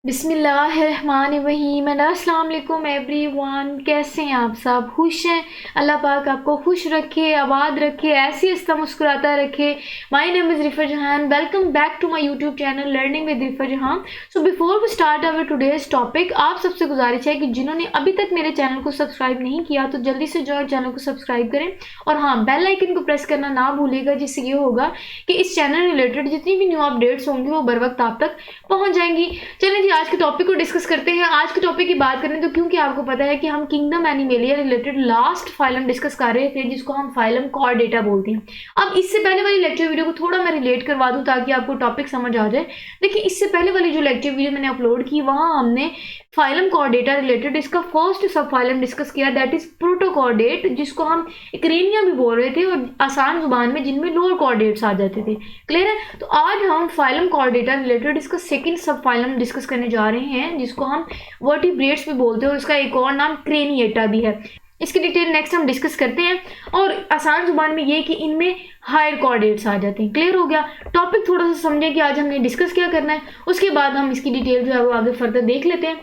बिस्मिल्लाहिर्रहमानिर्रहीम एंड अस्सलाम वालेकुम एवरीवन। कैसे हैं आप सब? खुश हैं? अल्लाह पाक आपको खुश रखे, आबाद रखे, ऐसी हंसता मुस्कुराता रखे। My name is Rifa Jahan. Welcome back to my YouTube channel learning with Rifa Jahan. So before we start our today's topic, आप सबसे गुजारिश है कि जिन्होंने अभी तक मेरे चैनल को सब्सक्राइब नहीं किया तो जल्दी से जाओ चैनल को सब्सक्राइब करें और हाँ, बेल आइकन को प्रेस करना ना भूलिएगा, जिससे ये होगा कि इस चैनल रिलेटेड जितनी भी न्यू अपडेट्स होंगी वो बर वक्त आप तक पहुँच जाएंगी। चलें जी, आज के टॉपिक को डिस्कस करते हैं। आज के टॉपिक की बात करें तो क्योंकि आपको पता है कि हम kingdom animalia related last phylum discuss कर रहे थे, जिसको हम फाइलम कॉर्डेटा बोलते हैं। अब इससे पहले वाली लेक्चर वीडियो को थोड़ा मैं रिलेट करवा दूं ताकि आपको टॉपिक समझ आ जाए। देखिए, इससे पहले वाली जो लेक्चर वीडियो मैंने अपलोड की, वहां हमने फाइलम कॉर्डेटा रिलेटेड इसका फर्स्ट सब फाइलम डिस्कस किया, दैट इज प्रोटोकॉर्डेट, जिसको हम इक्रेनिया भी बोल रहे थे और आसान जुबान में जिनमें लोअर कॉर्डेट्स आ जाते थे। क्लियर है? तो आज हम फाइलम कॉर्डेटा रिलेटेड इसका सेकंड सब फाइलम डिस्कस करने जा रहे हैं, जिसको हम वर्टिब्रेट्स भी बोलते हैं और इसका एक और नाम क्रेनिएटा भी है। इसकी डिटेल नेक्स्ट हम डिस्कस करते हैं और आसान जुबान में ये कि इनमें हायर कॉर्डेट्स आ जाते हैं। क्लियर हो गया? टॉपिक थोड़ा सा समझें कि आज हमने डिस्कस क्या करना है, उसके बाद हम इसकी डिटेल जो है वो आगे फर्दर देख लेते हैं।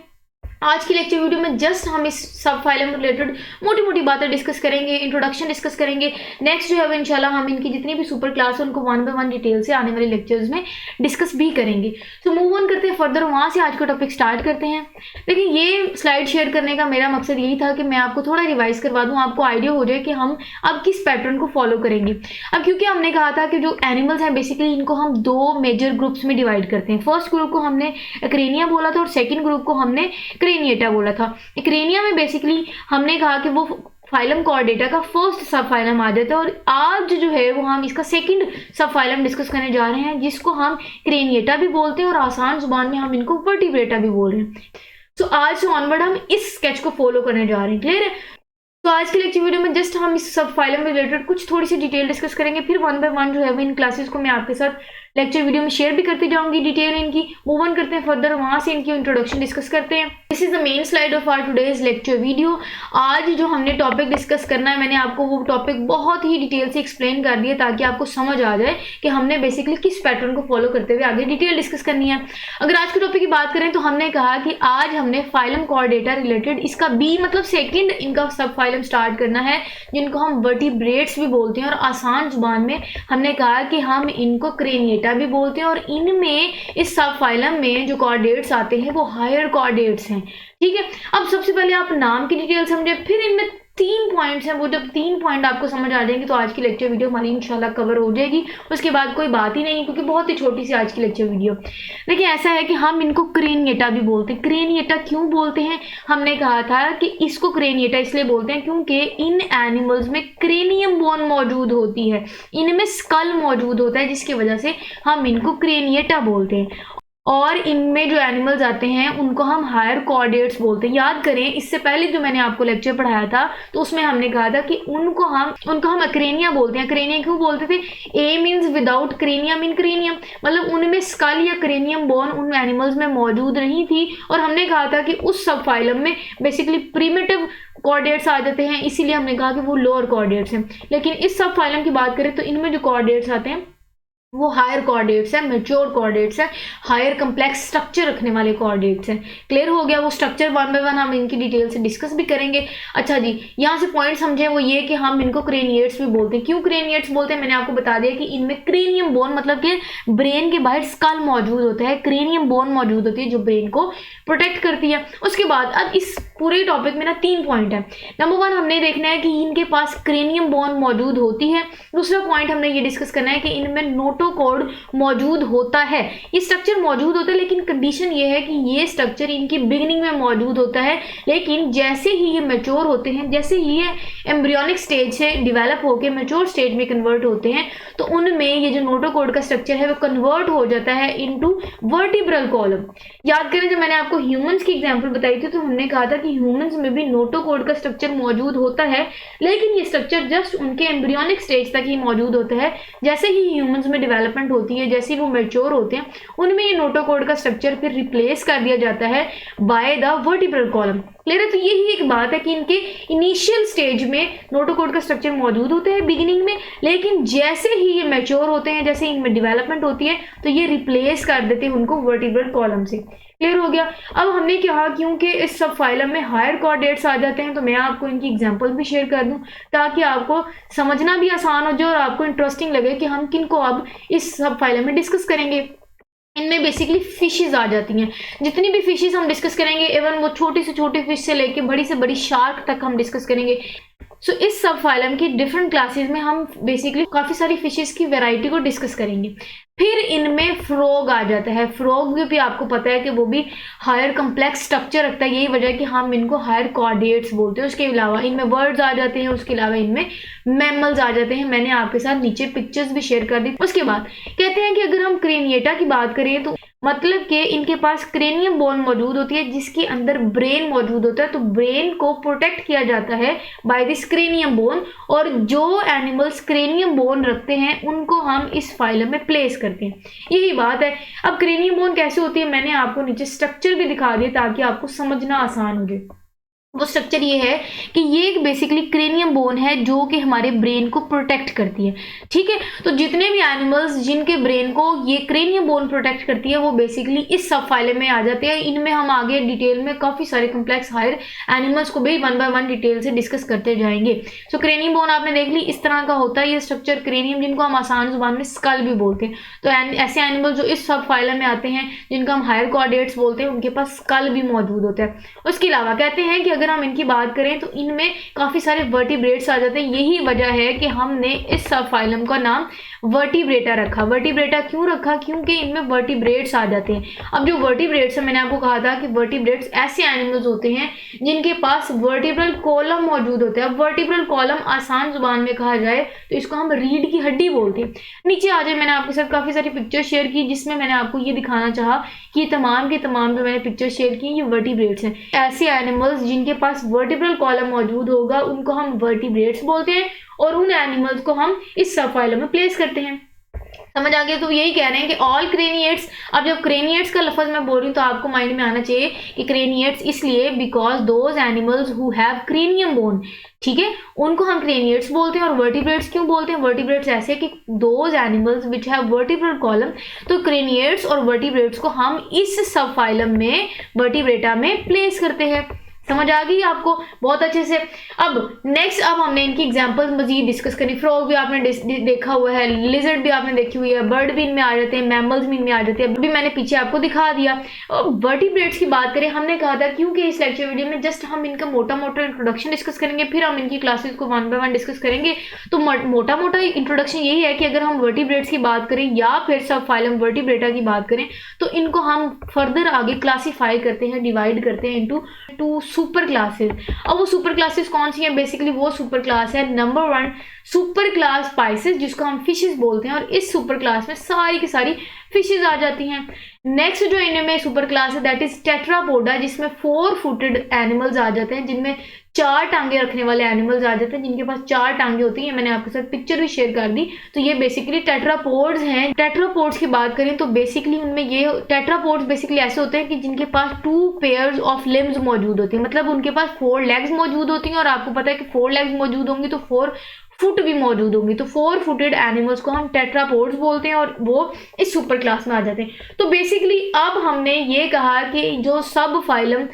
आज की लेक्चर वीडियो में जस्ट हम इस सब फाइलम रिलेटेड मोटी मोटी बातें डिस्कस करेंगे, इंट्रोडक्शन डिस्कस करेंगे। नेक्स्ट जो है इंशाल्लाह हम इनकी जितनी भी सुपर क्लास है उनको वन बाय वन डिटेल से आने वाले लेक्चर्स में डिस्कस भी करेंगे। तो मूव ऑन करते हैं फर्दर, वहाँ से आज का टॉपिक स्टार्ट करते हैं। देखिए, ये स्लाइड शेयर करने का मेरा मकसद यही था कि मैं आपको थोड़ा रिवाइज करवा दूँ, आपको आइडिया हो जाए कि हम अब किस पैटर्न को फॉलो करेंगे। अब क्योंकि हमने कहा था कि जो एनिमल्स हैं बेसिकली इनको हम दो मेजर ग्रुप्स में डिवाइड करते हैं। फर्स्ट ग्रुप को हमने एक्रेनिया बोला था और सेकेंड ग्रुप को हमने क्रेनिएटा बोला था। एक्रेनिया में बेसिकली हमने कहा कि वो फाइलम कॉर्डेटा का फर्स्ट सब फाइलम आ जाता है और आज जो है वो हम इसका सेकंड सब फाइलम डिस्कस करने जा रहे हैं, जिसको हम क्रेनिएटा भी बोलते हैं और आसान जुबान में हम इनको वर्टिब्रेटा भी बोल रहे हैं। तो आज से ऑनवर्ड हम इस स्केच को फॉलो करने जा रहे हैं। क्लियर है? तो आज के लेक्चर वीडियो में जस्ट हम इस सब फाइलम रिलेटेड कुछ थोड़ी सी डिटेल डिस्कस करेंगे, फिर वन बाय वन जो है वो इन क्लासेस को मैं आपके साथ लेक्चर वीडियो में शेयर भी करती जाऊंगी डिटेल इनकी। मूव ऑन करते हैं फर्दर, वहां से इनकी इंट्रोडक्शन डिस्कस करते हैं। This is the main slide of our today's lecture video. आज जो हमने टॉपिक डिस्कस करना है, मैंने आपको वो टॉपिक बहुत ही डिटेल से एक्सप्लेन कर दिया ताकि आपको समझ आ जाए कि हमने बेसिकली किस पैटर्न को फॉलो करते हुए आगे डिटेल डिस्कस करनी है। अगर आज के टॉपिक की बात करें तो हमने कहा कि आज हमने फाइलम कॉर्डेटा रिलेटेड इसका बी मतलब सेकेंड इनका सब फाइलम स्टार्ट करना है, जिनको हम वर्टिब्रेट्स भी बोलते हैं और आसान जुबान में हमने कहा कि हम इनको क्रेनिएटा भी बोलते हैं और इनमें इस सब फाइलम में जो कॉर्डेट्स आते हैं वो हायर कॉर्डेट्स हैं। ठीक है? अब सबसे पहले आप नाम की डिटेल समझे, फिर इनमें 3 पॉइंट्स हैं, वो जब 3 पॉइंट आपको समझ आ जाएंगे तो आज की लेक्चर वीडियो हमारी इंशाल्लाह कवर हो जाएगी। उसके बाद कोई बात ही नहीं, क्योंकि बहुत ही छोटी सी आज की लेक्चर वीडियो। देखिए, ऐसा है कि हम इनको क्रेनिएटा भी बोलते हैं। क्रेनिएटा क्यों बोलते हैं? हमने कहा था कि इसको क्रेनिएटा इसलिए बोलते हैं क्योंकि इन एनिमल्स में क्रेनियम बोन मौजूद होती है, इनमें स्कल मौजूद होता है, जिसकी वजह से हम इनको क्रेनिएटा बोलते हैं। और इनमें जो एनिमल्स आते हैं उनको हम हायर कॉर्डेट्स बोलते हैं। याद करें, इससे पहले जो मैंने आपको लेक्चर पढ़ाया था तो उसमें हमने कहा था कि उनको हम अक्रेनिया बोलते हैं। अक्रेनिया क्यों बोलते थे? ए means without, crania mean cranium, मतलब उनमें स्कल या क्रेनियम बोन उन एनिमल्स में मौजूद नहीं थी। और हमने कहा था कि उस सब फाइलम में बेसिकली प्रिमिटिव कॉर्डेट्स आ जाते हैं, इसीलिए हमने कहा कि वो लोअर कॉर्डेट्स हैं। लेकिन इस सब फाइलम की बात करें तो इनमें जो कॉर्डेट्स आते हैं वो हायर कॉर्डेट्स है, मैच्योर कॉर्डेट्स है, हायर कम्प्लेक्स स्ट्रक्चर रखने वाले कॉर्डेट्स हैं। क्लियर हो गया? वो स्ट्रक्चर वन बाय वन हम इनकी डिटेल से डिस्कस भी करेंगे। अच्छा जी, यहाँ से पॉइंट समझे वो ये कि हम इनको क्रेनिएट्स भी बोलते हैं। क्यों क्रेनिएट्स बोलते हैं? मैंने आपको बता दिया कि इनमें क्रेनियम बोन मतलब कि ब्रेन के बाहर स्कल मौजूद होता है, क्रेनियम बोन मौजूद होती है जो ब्रेन को प्रोटेक्ट करती है। उसके बाद अब इस पूरे टॉपिक में ना 3 पॉइंट है। नंबर 1 हमने देखना है कि इनके पास क्रेनियम बोन मौजूद होती है। दूसरा पॉइंट हमने ये डिस्कस करना है कि इनमें नोटोकॉर्ड मौजूद होता है। ये स्ट्रक्चर मौजूद होता है, लेकिन कंडीशन ये है कि ये स्ट्रक्चर इनकी बिगिनिंग में मौजूद होता है, लेकिन जैसे ही ये मैच्योर होते हैं, जैसे ही ये एम्ब्रियोनिक स्टेज से डिवेलप होकर मैच्योर स्टेज में कन्वर्ट होते हैं, तो उनमें ये जो नोटोकॉर्ड का स्ट्रक्चर है वो कन्वर्ट हो जाता है इनटू वर्टिब्रल कॉलम। याद करें, जब मैंने आपको ह्यूमंस की एग्जांपल बताई थी तो हमने कहा था कि ह्यूमंस में भी नोटोकॉर्ड का स्ट्रक्चर मौजूद होता है, लेकिन ये स्ट्रक्चर जस्ट उनके एम्ब्रियोनिक स्टेज तक ही मौजूद होता है। जैसे ही ह्यूमंस में डेवलपमेंट होती है, जैसे ही वो मैच्योर होते हैं, उनमें ये नोटोकॉर्ड का स्ट्रक्चर फिर रिप्लेस कर दिया जाता है by the vertebral column. Clear है? तो यही एक बात है कि इनके इनिशियल स्टेज में नोटोकॉर्ड का स्ट्रक्चर मौजूद होता है बिगिनिंग में, लेकिन जैसे ही ये मैच्योर होते हैं, जैसे इनमें डेवलपमेंट होती है, तो ये रिप्लेस कर देते हैं उनको वर्टिब्रल कॉलम से। क्लियर हो गया। अब हमने कहा क्योंकि इस सब फाइलम में हायर कॉर्डिनेट्स आ जाते हैं, तो मैं आपको इनकी एग्जांपल भी शेयर कर दूं ताकि आपको समझना भी आसान हो जाए और आपको इंटरेस्टिंग लगे कि हम किनको अब इस सब फाइलम में डिस्कस करेंगे। इनमें बेसिकली फिशेज आ जाती हैं। जितनी भी फिशेज हम डिस्कस करेंगे, इवन वो छोटी से छोटी फिश से लेके बड़ी से बड़ी शार्क तक हम डिस्कस करेंगे। सो इस सब फाइलम की डिफरेंट क्लासेस में हम बेसिकली काफ़ी सारी फिशेस की वैरायटी को डिस्कस करेंगे। फिर इनमें फ्रॉग आ जाता है। फ्रॉग भी आपको पता है कि वो भी हायर कम्प्लेक्स स्ट्रक्चर रखता है, यही वजह है कि हम इनको हायर कॉर्डिएट्स बोलते हैं। उसके अलावा इनमें वर्ड्स आ जाते हैं, उसके अलावा इनमें मैमल्स आ जाते हैं। मैंने आपके साथ नीचे पिक्चर्स भी शेयर कर दी। उसके बाद कहते हैं कि अगर हम क्रेनिएटा की बात करें तो मतलब कि इनके पास क्रेनियम बोन मौजूद होती है जिसके अंदर ब्रेन मौजूद होता है। तो ब्रेन को प्रोटेक्ट किया जाता है बाय दिस क्रेनियम बोन, और जो एनिमल्स क्रेनियम बोन रखते हैं उनको हम इस फाइलम में प्लेस करते हैं। यही बात है। अब क्रेनियम बोन कैसे होती है, मैंने आपको नीचे स्ट्रक्चर भी दिखा दिया ताकि आपको समझना आसान हो जाए। वो स्ट्रक्चर ये है कि ये एक बेसिकली क्रेनियम बोन है जो कि हमारे ब्रेन को प्रोटेक्ट करती है। ठीक है, तो जितने भी एनिमल्स जिनके ब्रेन को ये क्रेनियम बोन प्रोटेक्ट करती है वो बेसिकली इस सब फाइलम में आ जाते हैं। इनमें हम आगे डिटेल में काफ़ी सारे कम्प्लेक्स हायर एनिमल्स को भी वन बाय वन डिटेल से डिस्कस करते जाएंगे। सो क्रेनियम बोन आपने देख ली, इस तरह का होता है ये स्ट्रक्चर क्रेनियम, जिनको हम आसान जुबान में स्कल भी बोलते हैं। तो ऐसे एनिमल जो इस सब फाइलम में आते हैं जिनका हम हायर कॉर्डिएट्स बोलते हैं, उनके पास स्कल भी मौजूद होता है। उसके अलावा कहते हैं कि अगर हम इनकी बात करें तो इनमें काफी सारे वर्टिब्रेट्स आ जाते हैं। यही वजह है कि हमने इस सब फाइलम का नाम वर्टिब्रेटा रखा। वर्टिब्रेटा क्यों रखा, क्योंकि इनमें वर्टिब्रेट्स आ जाते हैं। अब जो वर्टिब्रेट्स है, मैंने आपको कहा था कि वर्टिब्रेट्स ऐसे एनिमल्स होते हैं जिनके पास वर्टिब्रल कॉलम मौजूद होते हैं। अब वर्टिब्रल कॉलम आसान जुबान में कहा जाए तो इसको हम रीढ़ की हड्डी बोलते हैं। नीचे आ जाए, मैंने आपके साथ काफी सारी पिक्चर शेयर की जिसमें मैंने आपको ये दिखाना चाहा कि तमाम के तमाम जो मैंने पिक्चर शेयर की ये वर्टिब्रेट्स हैं। ऐसे एनिमल्स जिनके पास वर्टिब्रल कॉलम मौजूद होगा उनको हम वर्टिब्रेट्स बोलते हैं, और उन एनिमल्स को हम इस सब फाइलम में प्लेस करते हैं। समझ आ गया। तो यही कह रहे हैं कि ऑल क्रेनिएट्स। अब जब क्रेनिएट्स का लफ्ज मैं बोल रही हूँ तो आपको माइंड में आना चाहिए कि क्रेनिएट्स इसलिए because those animals who have cranium bone, ठीक है, उनको हम क्रेनिएट्स बोलते हैं। और वर्टिब्रेट्स क्यों बोलते हैं, वर्टिब्रेट्स ऐसे कि those animals which have vertebral column. तो क्रेनिएट्स और वर्टिब्रेट्स को हम इस सब फाइलम में वर्टिब्रेटा में प्लेस करते हैं। समझ आ गई आपको बहुत अच्छे से। अब नेक्स्ट, अब हमने इनकी एग्जांपल्स मजीद डिस्कस करी। फ्रॉग भी आपने देखा हुआ है, लिजर्ड भी आपने देखी हुई है, बर्ड भी इनमें आ जाते हैं, मैमल्स भी इनमें आ जाते हैं। अभी मैंने पीछे आपको दिखा दिया। वर्टिब्रेट्स की बात करें, हमने कहा था क्योंकि इस लेक्चर वीडियो में जस्ट हम इनका मोटा मोटा इंट्रोडक्शन डिस्कस करेंगे, फिर हम इनकी क्लासेस को वन बाय वन डिस्कस करेंगे। तो मोटा मोटा इंट्रोडक्शन यही है कि अगर हम वर्टिब्रेट्स की बात करें या फिर सब फाइलम वर्टिब्रेटा की बात करें तो इनको हम फर्दर आगे क्लासीफाई करते हैं, डिवाइड करते हैं इनटू सुपर क्लासेस। अब वो सुपर क्लासेस कौन सी हैं, बेसिकली वो सुपर क्लास है नंबर 1 सुपर क्लास स्पाइसेस, जिसको हम फिशेस बोलते हैं। और इस सुपर क्लास में सारी की सारी फिशेस आ जाती हैं। नेक्स्ट जो इनमें सुपर क्लास है दैट इज टेट्रापोडा, जिसमें 4 फुटेड एनिमल्स आ जाते हैं, जिनमें 4 टांगे रखने वाले एनिमल्स आ जाते हैं, जिनके पास 4 टांगे होती हैं। मैंने आपके साथ पिक्चर भी शेयर कर दी। तो ये बेसिकली टेट्रापोड्स हैं। टेट्रापोड्स की बात करें तो बेसिकली उनमें ये टेट्रापोड्स बेसिकली ऐसे होते हैं कि जिनके पास 2 पेयर्स ऑफ लिम्स मौजूद होती हैं, मतलब उनके पास 4 लेग्स मौजूद होती हैं। और आपको पता है कि 4 लेग्स मौजूद होंगी तो 4 फुट भी मौजूद होंगी। तो 4 फुटेड एनिमल्स को हम टेट्रापोड्स बोलते हैं और वो इस सुपर क्लास में आ जाते हैं। तो बेसिकली अब हमने ये कहा कि जो सब फाइलम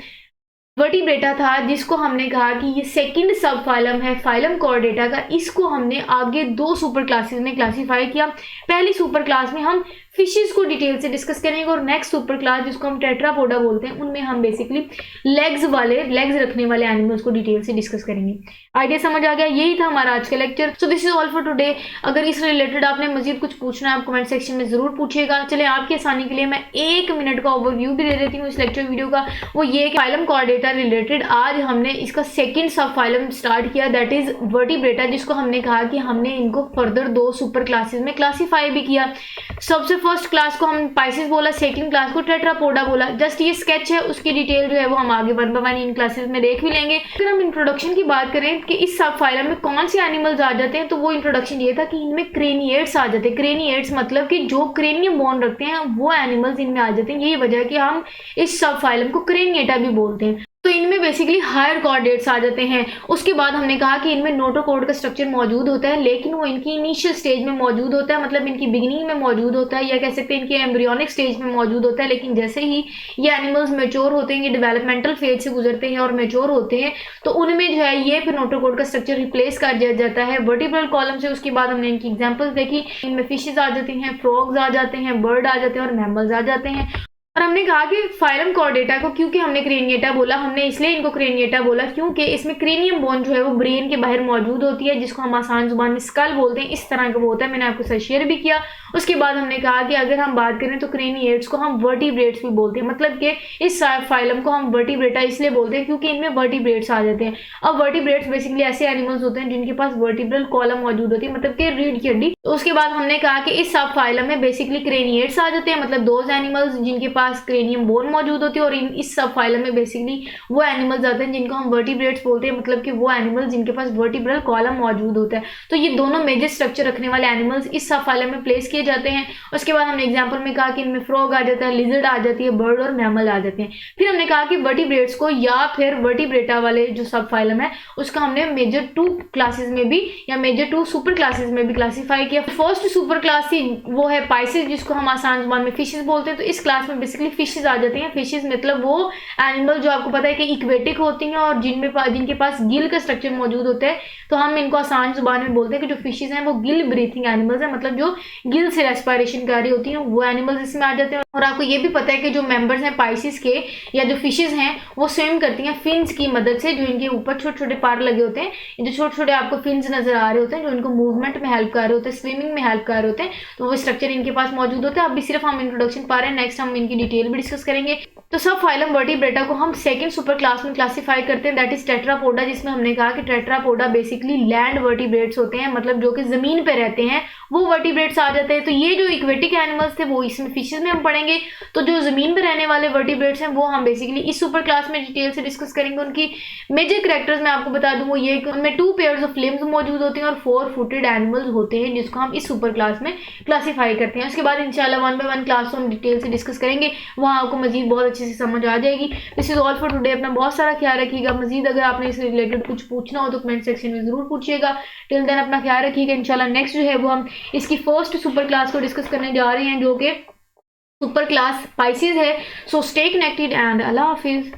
वर्टिब्रेटा था, जिसको हमने कहा कि ये सेकंड सब फाइलम है फाइलम कॉर्डेटा का, इसको हमने आगे 2 सुपर क्लासेस में क्लासीफाई किया। पहली सुपर क्लास में हम फिशेस को डिटेल से डिस्कस करेंगे, और नेक्स्ट सुपर क्लास जिसको हम टेट्रापोडा बोलते हैं उनमें हम बेसिकली लेग्स रखने वाले एनिमल्स को डिटेल से डिस्कस करेंगे। आइडिया समझ आ गया। यही था हमारा आज का lecture. So this is all for today. अगर इससे रिलेटेड आपने मजीद कुछ पूछना है आप कमेंट सेक्शन में जरूर पूछिएगा। चले आपकी आसानी के लिए मैं 1 मिनट का ओवरव्यू भी दे देती हूँ इस लेक्चर वीडियो का। वो ये फाइलम कॉर्डेटा रिलेटेड आज हमने इसका सेकेंड सब फाइलम स्टार्ट किया दैट इज वर्टिब्रेटा, जिसको हमने कहा कि हमने इनको फर्दर 2 सुपर क्लासेस में क्लासीफाई भी किया। सबसे फर्स्ट क्लास को हम पाइसेस बोला, सेकंड क्लास को टेट्रापोडा बोला। जस्ट ये स्केच है, उसकी डिटेल जो है वो हम आगे one by one in classes में देख भी लेंगे। फिर हम इंट्रोडक्शन की बात करें कि इस सब फाइलम में कौन से एनिमल्स आ जाते हैं, तो वो इंट्रोडक्शन ये था कि इनमें क्रेनिएट्स आ जाते हैं। क्रेनिएट्स मतलब कि जो क्रेनियम बोन रखते हैं वो एनिमल्स इनमें आ जाते हैं। यही वजह है कि हम इस सब फाइलम को क्रेनिएटा भी बोलते हैं। तो इनमें बेसिकली हायर कोऑर्डिनेट्स आ जाते हैं। उसके बाद हमने कहा कि इनमें नोटोकॉर्ड का स्ट्रक्चर मौजूद होता है, लेकिन वो इनकी इनिशियल स्टेज में मौजूद होता है, मतलब इनकी बिगिनिंग में मौजूद होता है, या कह सकते हैं इनके एम्ब्रियोनिक स्टेज में मौजूद होता है। लेकिन जैसे ही ये एनिमल्स मेच्योर होते हैं, ये डेवलपमेंटल फेज से गुजरते हैं और मेच्योर होते हैं, तो उनमें जो है ये फिर नोटोकॉर्ड का स्ट्रक्चर रिप्लेस कर दिया जाता है वर्टिब्रल कॉलम से। उसके बाद हमने इनकी एग्जाम्पल्स देखी, इनमें फिशेज आ जाती हैं, फ्रॉग्स आ जाते हैं, बर्ड आ जाते हैं और मैमल्स आ जाते हैं। और हमने कहा कि फाइलम कॉर्डेटा को क्योंकि हमने क्रेनिएटा बोला, हमने इसलिए इनको क्रेनिएटा बोला क्योंकि इसमें क्रेनियम बोन जो है वो ब्रेन के बाहर मौजूद होती है, जिसको हम आसान जुबान में स्कल बोलते हैं। इस तरह का वो होता है, मैंने आपके साथ शेयर भी किया। उसके बाद हमने कहा कि अगर हम बात करें तो क्रेनिएट्स को हम वर्टिब्रेट्स भी बोलते हैं, मतलब कि इस फाइलम को हम वर्टिब्रेटा इसलिए बोलते हैं क्योंकि इनमें वर्टिब्रेट्स आ जाते हैं। अब वर्टिब्रेट्स बेसिकली ऐसे एनिमल्स होते हैं जिनके पास वर्टिब्रल कॉलम मौजूद होती है, मतलब कि रीढ़ की हड्डी। तो उसके बाद हमने कहा कि इस सब फाइलम में बेसिकली क्रेनिएट्स आ जाते हैं, मतलब दोज एनिमल्स जिनके पास क्रेनियम बोन मौजूद होती है। और इस सब फाइलम में बेसिकली वो एनिमल्स आते हैं जिनको हम वर्टिब्रेट्स बोलते हैं, मतलब कि वो एनिमल्स जिनके पास वर्टिब्रल कॉलम मौजूद होता है। तो ये दोनों मेजर स्ट्रक्चर रखने वाले एनिमल्स इस सब फाइलम में प्लेस किए जाते हैं। उसके बाद हमने एग्जांपल में कहा कि इनमें फ्रॉग आ जाता है, लिजर्ड आ जाती है, बर्ड और मैमल आ जाते हैं। फिर हमने कहा कि वर्टिब्रेट्स को या फिर वर्टिब्रेटा वाले जो सब फाइलम है उसका हमने मेजर 2 क्लासेस में भी या मेजर 2 सुपर क्लासेस में भी क्लासीफाई किया। फर्स्ट सुपर क्लास थी वो है पाइसेस, जिसको हम आसान जुबान में फिशेस बोलते हैं। तो इस क्लास में बेसिकली फिशेस आ जाती हैं। फिशेस मतलब वो एनिमल जो आपको पता है कि इक्वेटिक होती हैं और जिनके पास गिल का स्ट्रक्चर मौजूद होता है। तो हम इनको आसान जुबान में बोलते हैं कि जो फिशेस हैं वो गिल ब्रीथिंग एनिमल्स हैं, मतलब जो गिल से रेस्पिरेशन कर रही होती हैं, वो एनिमल्स इसमें आ जाते हैं। और आपको ये भी पता है कि जो मेंबर्स हैं पाइसेस के या जो फिशेस हैं वो स्विम करती हैं फिन्स की मदद से, जो इनके ऊपर छोटे छोटे पार लगे होते हैं, जो छोटे छोटे आपको फिन्स नजर आ रहे होते हैं, जो इनको मूवमेंट में हेल्प कर रहे होते हैं, स्विमिंग में हेल्प कर रहे होते हैं। तो वो स्ट्रक्चर इनके पास मौजूद होता है। अभी सिर्फ हम इंट्रोडक्शन पा रहे हैं, नेक्स्ट हम इनकी डिटेल भी डिस्कस करेंगे। तो सब फाइलम वर्टिब्रेटा को हम सेकंड सुपर क्लास में क्लासीफाई करते हैं, दैट इज टेट्रापोडा, जिसमें हमने कहा कि टेट्रापोडा बेसिकली लैंड वर्टिब्रेट्स होते हैं, मतलब जो कि जमीन पे रहते हैं वो वर्टिब्रेट्स आ जाते हैं। तो ये जो इक्वेटिक एनिमल्स थे वो इसमें फिशेस में हम पढ़ेंगे। तो जो जमीन पे रहने वाले वर्टिब्रेट्स हैं वो हम बेसिकली इस सुपर क्लास में डिटेल से डिस्कस करेंगे। उनकी मेजर कैरेक्टर्स मैं आपको बता दूं वो ये कि उनमें 2 पेयर्स ऑफ लिम्स मौजूद होते हैं और 4 फुटेड एनिमल्स होते हैं, जिसको हम इस सुपर क्लास में क्लासीफाई करते हैं। उसके बाद इंशाल्लाह 1 बाय 1 क्लास को हम डिटेल से डिस्कस करेंगे, वहाँ आपको मजीद बहुत अच्छे से समझ आ जाएगी। This is all for today. अपना बहुत सारा ख्याल रखिएगा। मजीद अगर आपने इससे रिलेटेड कुछ पूछना हो तो कमेंट सेक्शन में जरूर पूछिएगा। टिल देन अपना ख्याल रखिएगा। इंशाल्लाह नेक्स्ट जो है वो हम इसकी फर्स्ट सुपर क्लास को डिस्कस करने जा रहे हैं, जो कि सुपर क्लास पाइसेस है। So stay connected and Allah Hafiz.